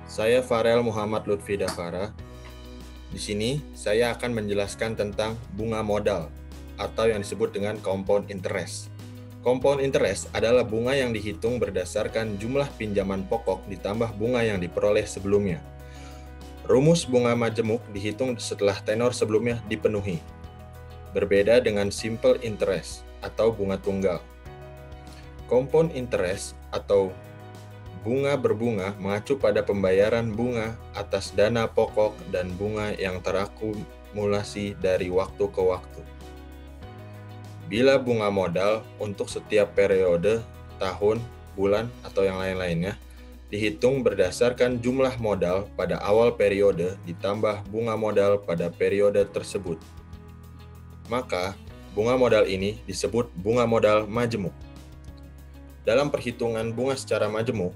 Saya Farel Muhammad Lutfi Dafara. Di sini saya akan menjelaskan tentang bunga modal atau yang disebut dengan compound interest. Compound interest adalah bunga yang dihitung berdasarkan jumlah pinjaman pokok ditambah bunga yang diperoleh sebelumnya. Rumus bunga majemuk dihitung setelah tenor sebelumnya dipenuhi. Berbeda dengan simple interest atau bunga tunggal. Compound interest atau bunga berbunga mengacu pada pembayaran bunga atas dana pokok dan bunga yang terakumulasi dari waktu ke waktu. Bila bunga modal untuk setiap periode, tahun, bulan, atau yang lain-lainnya, dihitung berdasarkan jumlah modal pada awal periode ditambah bunga modal pada periode tersebut. Maka, bunga modal ini disebut bunga modal majemuk. Dalam perhitungan bunga secara majemuk,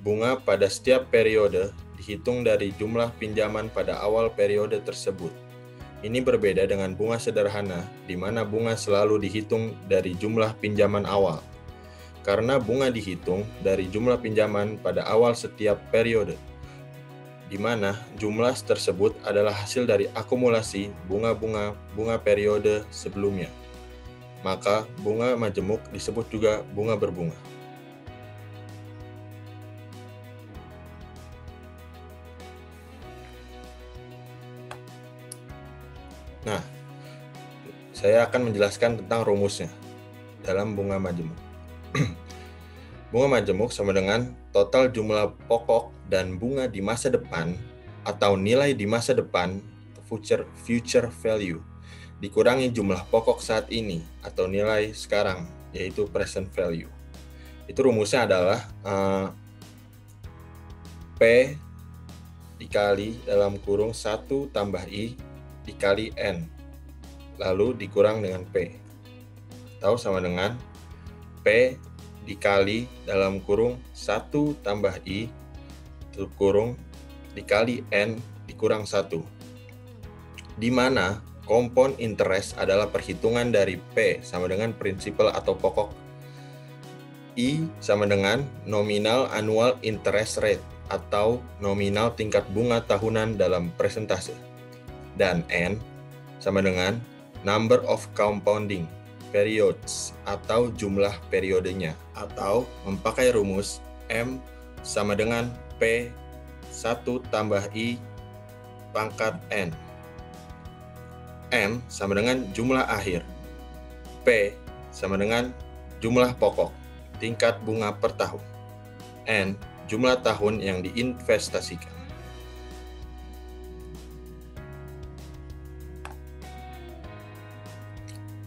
bunga pada setiap periode dihitung dari jumlah pinjaman pada awal periode tersebut. Ini berbeda dengan bunga sederhana, di mana bunga selalu dihitung dari jumlah pinjaman awal. Karena bunga dihitung dari jumlah pinjaman pada awal setiap periode, di mana jumlah tersebut adalah hasil dari akumulasi bunga periode sebelumnya. Maka bunga majemuk disebut juga bunga berbunga. Nah, saya akan menjelaskan tentang rumusnya dalam bunga majemuk. Bunga majemuk sama dengan total jumlah pokok dan bunga di masa depan atau nilai di masa depan future value dikurangi jumlah pokok saat ini atau nilai sekarang, yaitu present value. Itu rumusnya adalah P dikali dalam kurung 1 tambah I dikali N, lalu dikurang dengan P. Atau sama dengan P dikali dalam kurung 1 tambah I kurung dikali N dikurang 1. Di mana compound interest adalah perhitungan dari P sama dengan prinsipal atau pokok, I sama dengan nominal annual interest rate atau nominal tingkat bunga tahunan dalam persentase, dan N sama dengan number of compounding periods atau jumlah periodenya, atau memakai rumus M sama dengan P 1 tambah I pangkat N. M sama dengan jumlah akhir, P sama dengan jumlah pokok tingkat bunga per tahun, N jumlah tahun yang diinvestasikan.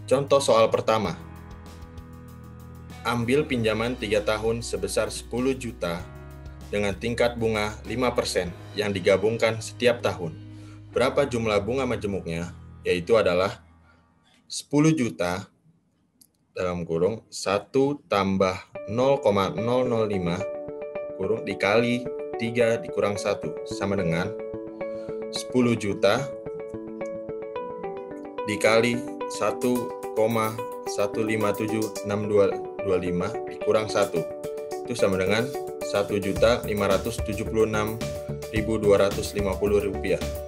Contoh soal pertama. Ambil pinjaman 3 tahun sebesar 10 juta dengan tingkat bunga 5% yang digabungkan setiap tahun. Berapa jumlah bunga majemuknya? Yaitu adalah 10 juta dalam kurung 1 tambah 0,005 kurung dikali 3 dikurang 1 sama dengan 10 juta dikali 1,1576225 dikurang 1. Itu sama dengan Rp1.576.250.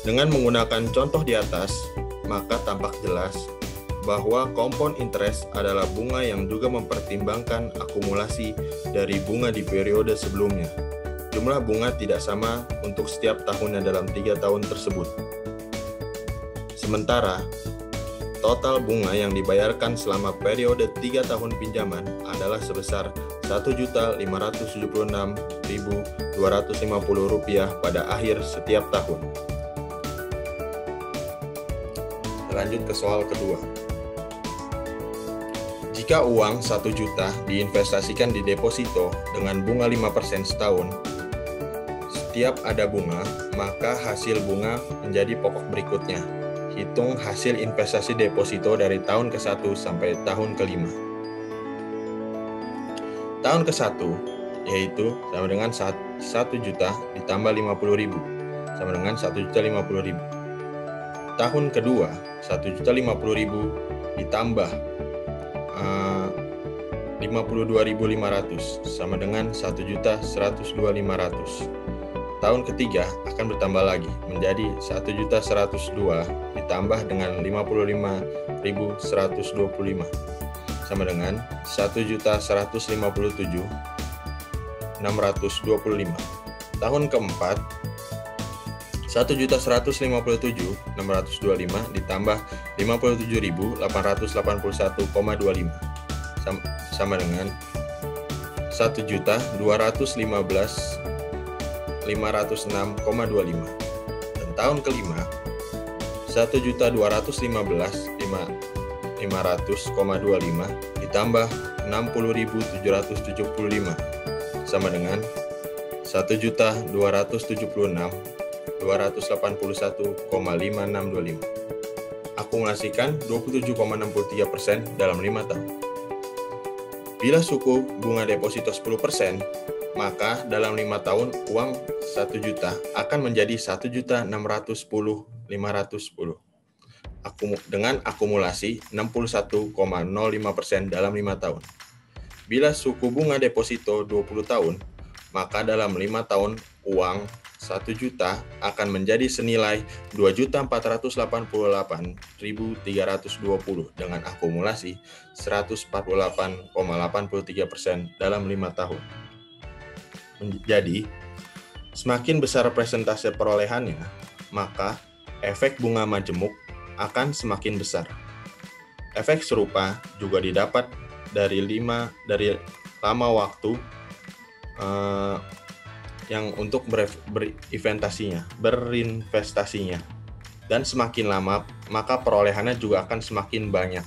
Dengan menggunakan contoh di atas, maka tampak jelas bahwa compound interest adalah bunga yang juga mempertimbangkan akumulasi dari bunga di periode sebelumnya. Jumlah bunga tidak sama untuk setiap tahunnya dalam 3 tahun tersebut. Sementara, total bunga yang dibayarkan selama periode 3 tahun pinjaman adalah sebesar Rp1.576.250 pada akhir setiap tahun. Lanjut ke soal kedua. Jika uang 1 juta diinvestasikan di deposito dengan bunga 5% setahun, setiap ada bunga, maka hasil bunga menjadi pokok berikutnya. Hitung hasil investasi deposito dari tahun ke-1 sampai tahun ke-5. Tahun ke-1 yaitu sama dengan 1 juta ditambah 50.000 sama dengan 1.050.000. Tahun kedua 1.050.000 ditambah 50.000 52.500 sama dengan 1.102.500. Tahun ketiga akan bertambah lagi menjadi 1.102 ditambah dengan 55.125 sama dengan 1.157.625. Tahun keempat 1.157.625 ditambah 57.881,25 sama dengan 1.215.506,25. Dan tahun kelima 1.215.500,25 ditambah 60.775 sama dengan 1.276.281,5625. Akumulasikan 27,63% dalam 5 tahun. Bila suku bunga deposito 10%, maka dalam 5 tahun uang 1 juta akan menjadi 1.610.510 dengan akumulasi 61,05% dalam 5 tahun. Bila suku bunga deposito 20 tahun, maka dalam 5 tahun uang 1 juta akan menjadi senilai 2.488.320 dengan akumulasi 148,83% dalam 5 tahun. Jadi, semakin besar persentase perolehannya, maka efek bunga majemuk akan semakin besar. Efek serupa juga didapat dari lama waktu yang untuk berinvestasinya. Dan semakin lama, maka perolehannya juga akan semakin banyak.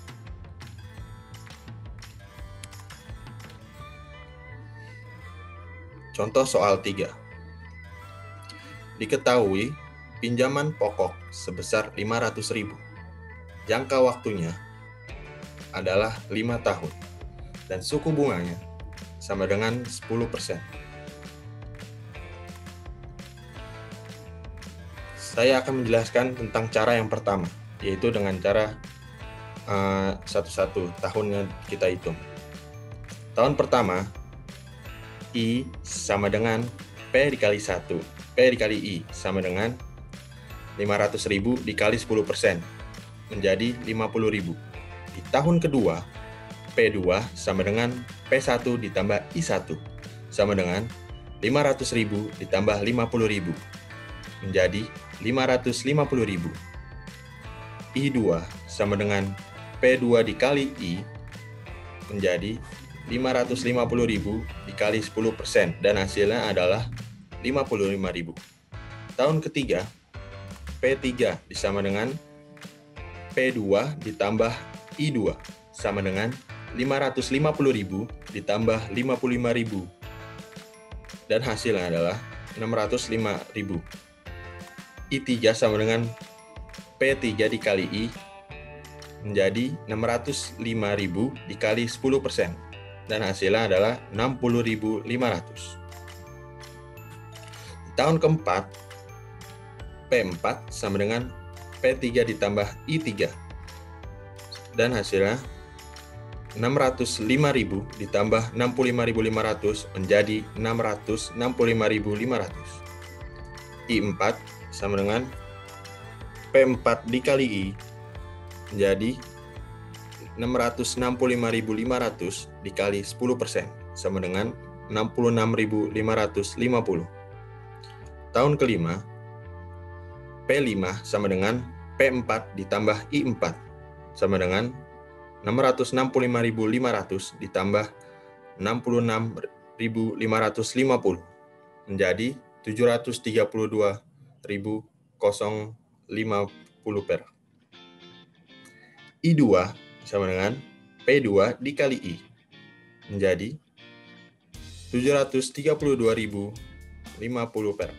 Contoh soal 3. Diketahui pinjaman pokok sebesar 500.000. Jangka waktunya adalah 5 tahun dan suku bunganya sama dengan 10%. Saya akan menjelaskan tentang cara yang pertama, yaitu dengan cara satu-satu tahunnya kita hitung. Tahun pertama, I sama dengan P dikali 1, P dikali I sama dengan 500.000 dikali 10%, menjadi 50.000. Di tahun kedua, P2 sama dengan P1 ditambah I1, sama dengan 500.000 ditambah 50.000, menjadi 550.000. I2 sama dengan P2 dikali I, menjadi 550.000 dikali 10%, dan hasilnya adalah 55.000. Tahun ketiga, P3 disama dengan P2 ditambah I2, sama dengan 550.000 ditambah 55.000, dan hasilnya adalah 605.000. I3 sama dengan P3 dikali I, menjadi 605.000 dikali 10%, dan hasilnya adalah 60.500. Tahun keempat, P4 sama dengan P3 ditambah I3, dan hasilnya 605.000 ditambah 65.500 menjadi 665.500. I4 sama dengan P4 dikali I, menjadi 665.500 dikali 10%, sama dengan 66.550. Tahun kelima, P5 sama dengan P4 ditambah I4, sama dengan 665.500 ditambah 66.550, menjadi 732.050 per. I2 sama dengan P2 dikali I, menjadi 732.050 per,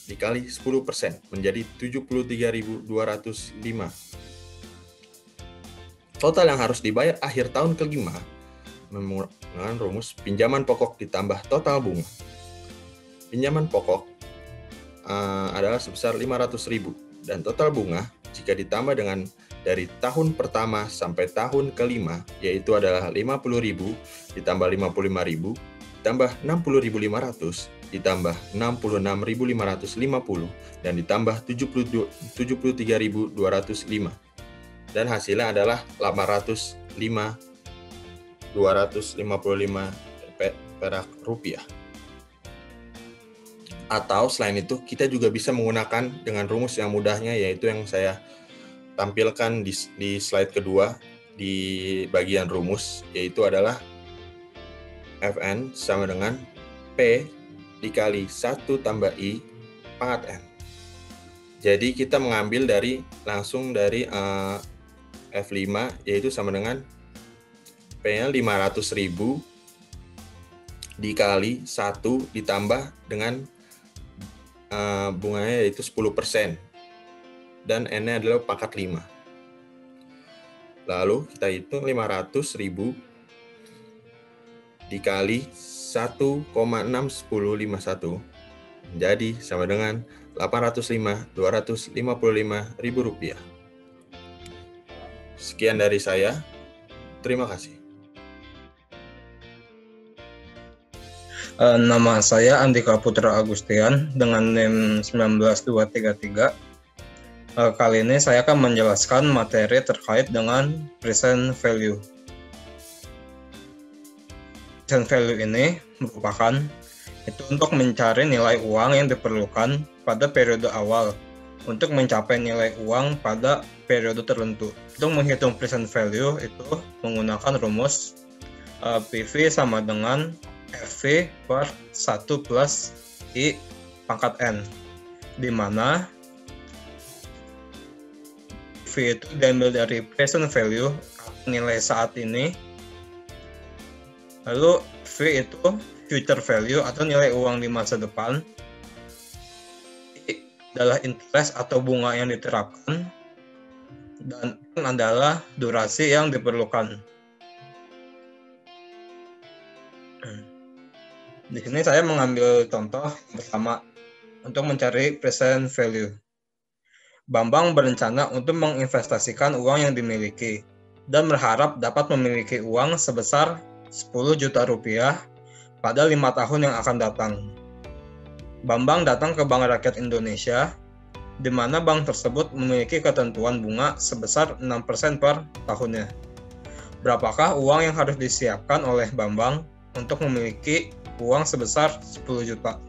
dikali 10%, menjadi 73.205. Total yang harus dibayar akhir tahun kelima menggunakan rumus pinjaman pokok ditambah total bunga. Pinjaman pokok adalah sebesar 500.000, dan total bunga jika ditambah dengan dari tahun pertama sampai tahun kelima, yaitu adalah 50.000 ditambah 55.000 ditambah 60.500 ditambah 66.550 dan ditambah 73.205. Dan hasilnya adalah 805.255 perak rupiah. Atau selain itu, kita juga bisa menggunakan dengan rumus yang mudahnya, yaitu yang saya tampilkan di slide kedua di bagian rumus, yaitu adalah Fn sama dengan P dikali 1 tambah I pangkat N. Jadi kita mengambil langsung dari F5, yaitu sama dengan P-nya 500.000 dikali 1 ditambah dengan bunganya yaitu 10%. Dan N-nya adalah pangkat 5. Lalu kita hitung 500.000 dikali 1,61051 menjadi sama dengan 805.255 ribu rupiah. Sekian dari saya. Terima kasih. Nama saya Andika Putra Agustian dengan NIM 19233. Kali ini saya akan menjelaskan materi terkait dengan present value. Present value ini merupakan itu untuk mencari nilai uang yang diperlukan pada periode awal untuk mencapai nilai uang pada periode tertentu. Untuk menghitung present value itu menggunakan rumus PV sama dengan FV per 1 plus I pangkat N, di mana V itu diambil dari present value, nilai saat ini, lalu V itu future value atau nilai uang di masa depan, I adalah interest atau bunga yang diterapkan, dan N adalah durasi yang diperlukan. Di sini saya mengambil contoh pertama untuk mencari present value. Bambang berencana untuk menginvestasikan uang yang dimiliki dan berharap dapat memiliki uang sebesar 10 juta rupiah pada 5 tahun yang akan datang. Bambang datang ke Bank Rakyat Indonesia, di mana bank tersebut memiliki ketentuan bunga sebesar 6% per tahunnya. Berapakah uang yang harus disiapkan oleh Bambang untuk memiliki uang sebesar 10 juta?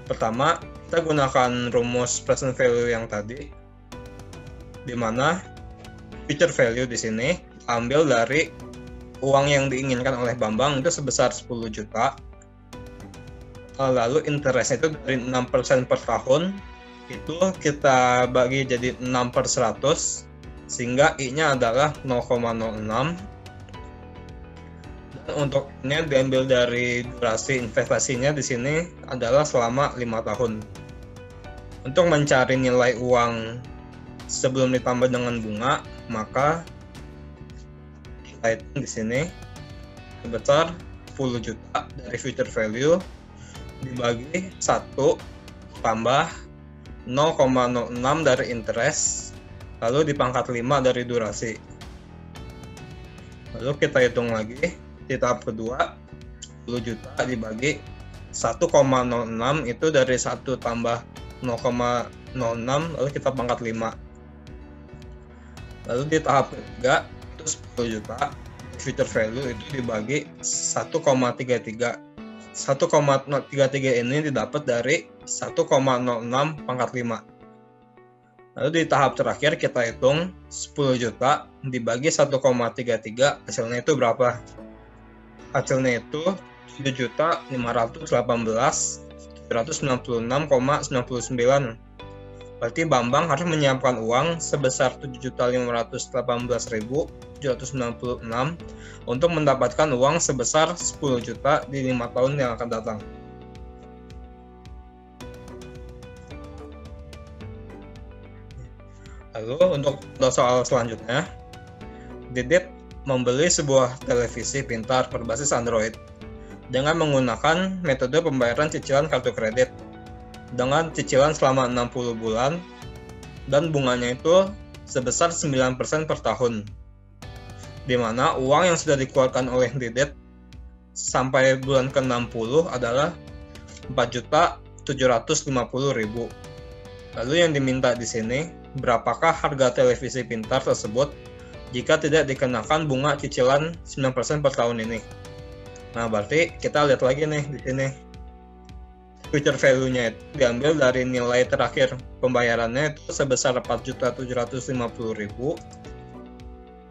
Pertama, kita gunakan rumus present value yang tadi, di mana future value di sini ambil dari uang yang diinginkan oleh Bambang itu sebesar 10 juta. Lalu interest itu dari 6% per tahun, itu kita bagi jadi 6/100, sehingga I-nya adalah 0,06. Untuk ini diambil dari durasi investasinya di sini adalah selama 5 tahun. Untuk mencari nilai uang sebelum ditambah dengan bunga, maka kita hitung di sini sebesar 10 juta dari future value dibagi 1 tambah 0,06 dari interest, lalu dipangkat 5 dari durasi. Lalu kita hitung lagi. Di tahap kedua, 10 juta dibagi 1,06 itu dari 1 tambah 0,06, lalu kita pangkat 5. Lalu di tahap ketiga, itu 10 juta, future value itu dibagi 1,33. 1,33 ini didapat dari 1,06 pangkat 5. Lalu di tahap terakhir kita hitung 10 juta dibagi 1,33, hasilnya itu berapa? Hasilnya itu 7.518.796,99. Berarti Bambang harus menyiapkan uang sebesar 7.518.796 untuk mendapatkan uang sebesar 10 juta di 5 tahun yang akan datang. Lalu untuk soal selanjutnya, Didit membeli sebuah televisi pintar berbasis Android dengan menggunakan metode pembayaran cicilan kartu kredit dengan cicilan selama 60 bulan dan bunganya itu sebesar 9% per tahun, di mana uang yang sudah dikeluarkan oleh Didet sampai bulan ke-60 adalah 4.750.000. Lalu yang diminta di sini, berapakah harga televisi pintar tersebut jika tidak dikenakan bunga cicilan 9% per tahun ini? Nah, berarti kita lihat lagi nih di sini. Future value-nya itu diambil dari nilai terakhir pembayarannya itu sebesar 4.750.000.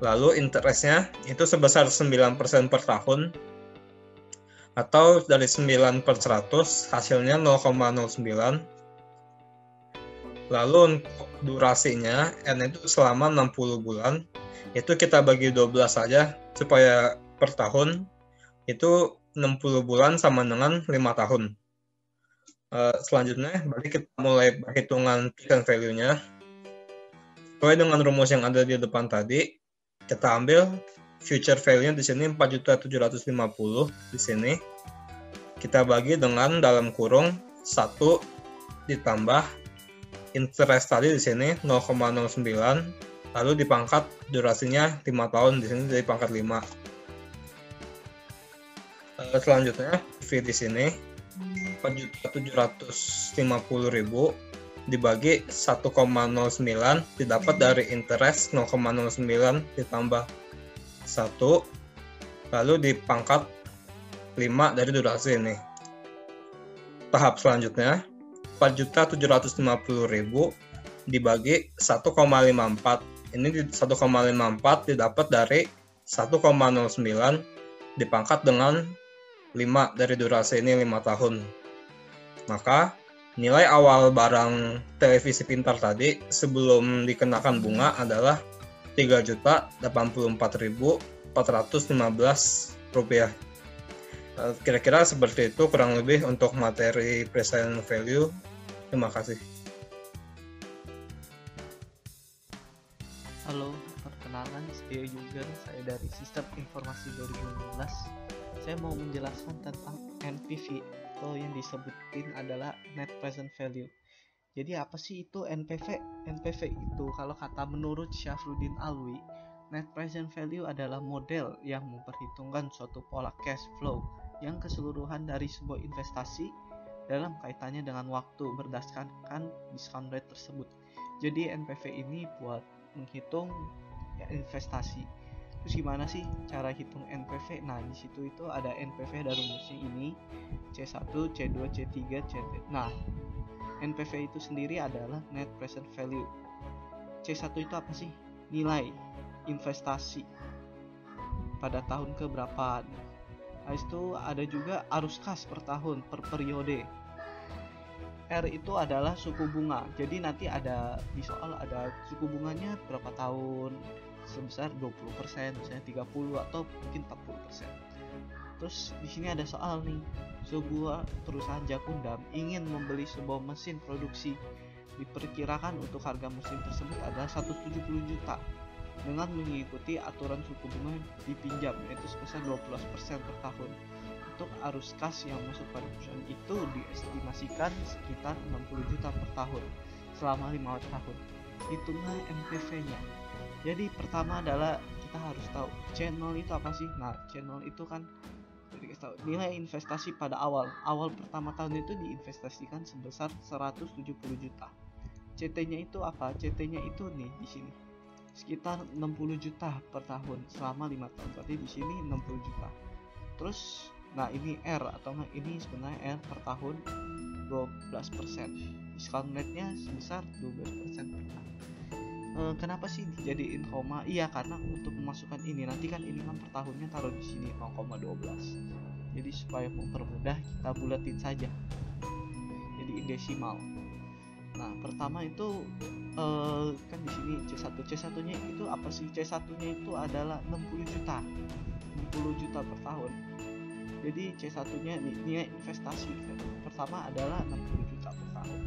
Lalu interestnya itu sebesar 9% per tahun, atau dari 9/100 hasilnya 0,09. Lalu untuk durasinya N itu selama 60 bulan, itu kita bagi 12 saja supaya per tahun itu 60 bulan sama dengan 5 tahun. Selanjutnya berarti kita mulai perhitungan present value-nya. Sesuai dengan rumus yang ada di depan tadi, kita ambil future value-nya di sini 4.750 di sini. Kita bagi dengan dalam kurung 1 ditambah interest tadi di sini 0,09, lalu dipangkat durasinya 5 tahun di sini jadi pangkat 5. Selanjutnya V di sini 4.750.000 dibagi 1,09 didapat dari interest 0,09 ditambah 1, lalu dipangkat 5 dari durasi ini. Tahap selanjutnya 4.750.000 dibagi 1,54. Ini 1,54 didapat dari 1,09 dipangkat dengan 5 dari durasi ini 5 tahun. Maka nilai awal barang televisi pintar tadi sebelum dikenakan bunga adalah Rp3.084.415. Kira-kira seperti itu kurang lebih untuk materi present value. Terima kasih. Halo, perkenalan, saya Yugen, saya dari Sistem Informasi 2016. Saya mau menjelaskan tentang NPV atau yang disebutin adalah Net Present Value. Jadi apa sih itu NPV? NPV itu kalau kata menurut Syafruddin Alwi, Net Present Value adalah model yang memperhitungkan suatu pola cash flow yang keseluruhan dari sebuah investasi dalam kaitannya dengan waktu berdasarkan discount rate tersebut. Jadi NPV ini buat menghitung ya, investasi. Terus gimana sih cara hitung NPV? Nah, di situ itu ada NPV dari rumusnya ini C1, C2, C3, C3. Nah, NPV itu sendiri adalah Net Present Value. C1 itu apa sih? Nilai investasi pada tahun ke berapa. Habis itu ada juga arus kas per tahun, per periode. R itu adalah suku bunga. Jadi nanti ada di soal ada suku bunganya berapa tahun, sebesar 20%, misalnya 30 atau mungkin 40%. Terus di sini ada soal nih, sebuah perusahaan Jakundam ingin membeli sebuah mesin produksi. Diperkirakan untuk harga mesin tersebut adalah 170 juta dengan mengikuti aturan suku bunga dipinjam yaitu sebesar 12% per tahun. Untuk arus kas yang masuk pada perusahaan itu diestimasikan sekitar 60 juta per tahun selama 5 tahun. Hitunglah NPV-nya. Jadi pertama adalah kita harus tahu channel itu apa sih. Nah, channel itu kan tahu nilai investasi pada awal pertama tahun itu diinvestasikan sebesar 170 juta. CT-nya itu apa? CT-nya itu nih di sini sekitar 60 juta per tahun selama 5 tahun. Berarti di sini 60 juta. Terus nah ini R atau ini sebenarnya R per tahun 12%. Discount rate-nya sebesar 12% per tahun. Kenapa sih dijadiin koma? Iya, karena untuk memasukkan ini nanti kan ini kan per tahunnya taruh di sini 0,12. Jadi supaya mempermudah kita bulatin saja. Jadi desimal. Nah, pertama itu kan di sini C1. C1-nya itu apa sih? C1-nya itu adalah 60 juta. 60 juta per tahun. Jadi C1-nya nilai investasi pertama adalah 60 juta per tahun.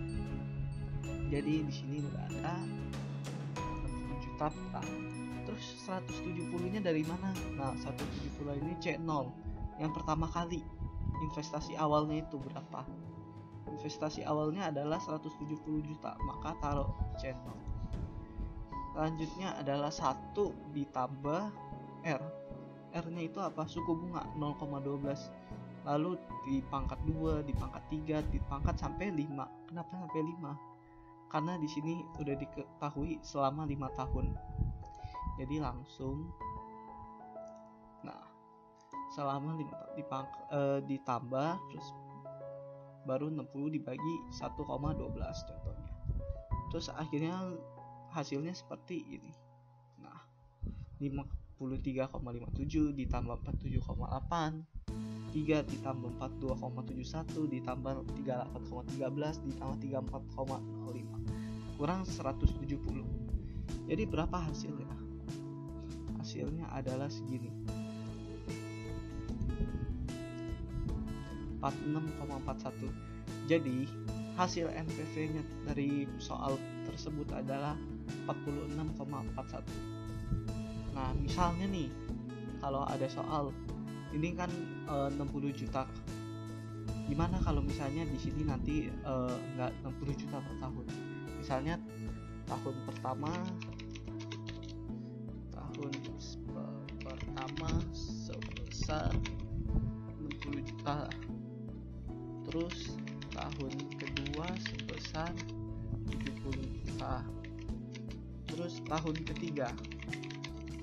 Jadi di sini udah ada 60 juta per tahun. Terus 170-nya dari mana? Nah, 170 ini C0. Yang pertama kali investasi awalnya itu berapa? Investasi awalnya adalah 170 juta, maka taruh C0. Selanjutnya adalah 1 ditambah R. R-nya itu apa? Suku bunga 0,12. Lalu di pangkat 2, di pangkat 3, di pangkat sampai 5. Kenapa sampai 5? Karena di sini udah diketahui selama 5 tahun. Jadi langsung selama 5 tahun ditambah terus baru 60 dibagi 1,12 contohnya. Terus akhirnya hasilnya seperti ini. 53,57 ditambah 47,8, 3 ditambah 42,71 ditambah 38,13 ditambah 34,05 kurang 170. Jadi berapa hasilnya? Hasilnya adalah segini, 46,41. Jadi hasil NPV-nya dari soal tersebut adalah 46,41. Nah, misalnya nih, kalau ada soal ini kan 60 juta. Gimana kalau misalnya di sini nanti nggak 60 juta per tahun? Misalnya tahun pertama sebesar 60 juta. Terus tahun kedua sebesar 70 juta. Terus tahun ketiga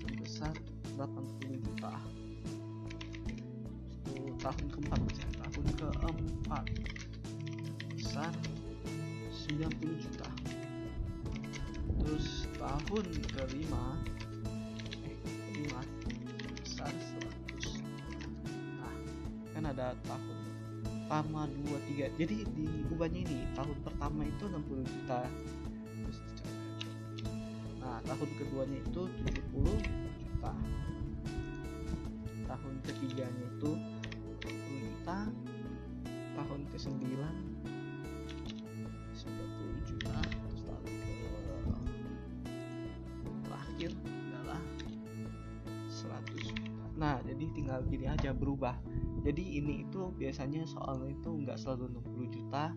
sebesar 80 juta. Tahun keempat besar 90 juta. Terus tahun kelima besar 100. Nah, kan ada tahun pertama 2, 3. Jadi diubahnya ini, tahun pertama itu 60 juta. Nah, tahun keduanya itu 70 juta. Tahun ketiganya itu 20 juta. Tahun ke-9 90 juta. Terus tahun terakhir adalah 100 juta. Nah, jadi tinggal gini aja, berubah. Jadi ini itu biasanya soalnya itu nggak selalu 60 juta.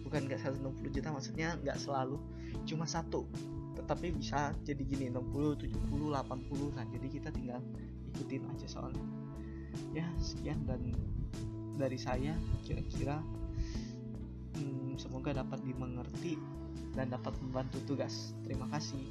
Bukan nggak selalu 60 juta, maksudnya nggak selalu cuma satu. Tetapi bisa jadi gini, 60, 70, 80. Nah, jadi kita tinggal ikutin aja soalnya. Ya, sekian dan dari saya, kira-kira semoga dapat dimengerti dan dapat membantu tugas. Terima kasih.